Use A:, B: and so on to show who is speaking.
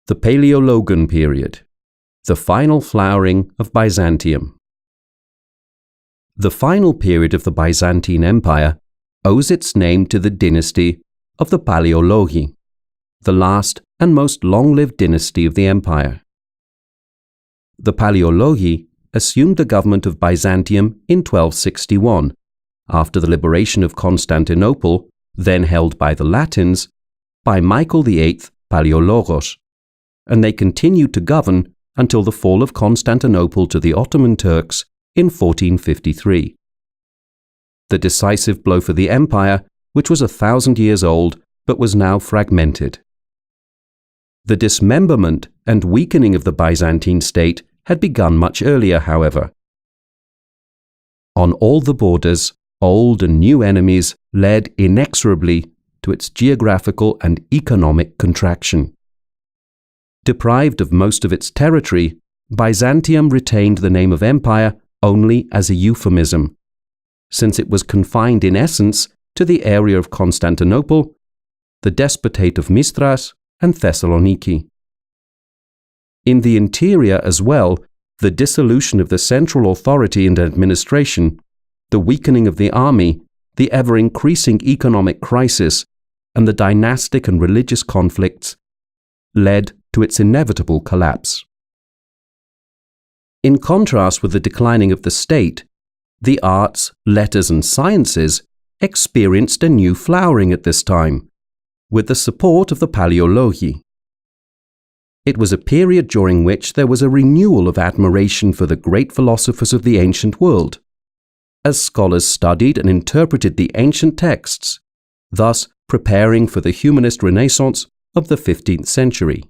A: The Paleologan period, the final flowering of Byzantium. The final period of the Byzantine Empire owes its name to the dynasty of the Paleologi, the last and most long-lived dynasty of the empire. The Paleologi assumed the government of Byzantium in 1261, after the liberation of Constantinople, then held by the Latins, by Michael VIII Palaeologos, and they continued to govern until the fall of Constantinople to the Ottoman Turks in 1453. The decisive blow for the empire, which was 1,000 years old but was now fragmented. The dismemberment and weakening of the Byzantine state had begun much earlier, however. On all the borders, old and new enemies led inexorably to its geographical and economic contraction. Deprived of most of its territory, Byzantium retained the name of empire only as a euphemism, since it was confined in essence to the area of Constantinople, the despotate of Mistras, and Thessaloniki. In the interior as well, the dissolution of the central authority and administration, the weakening of the army, the ever-increasing economic crisis, and the dynastic and religious conflicts led to its inevitable collapse. In contrast with the declining of the state, the arts, letters, and sciences experienced a new flowering at this time, with the support of the Paleologi. It was a period during which there was a renewal of admiration for the great philosophers of the ancient world, as scholars studied and interpreted the ancient texts, thus preparing for the humanist renaissance of the 15th century.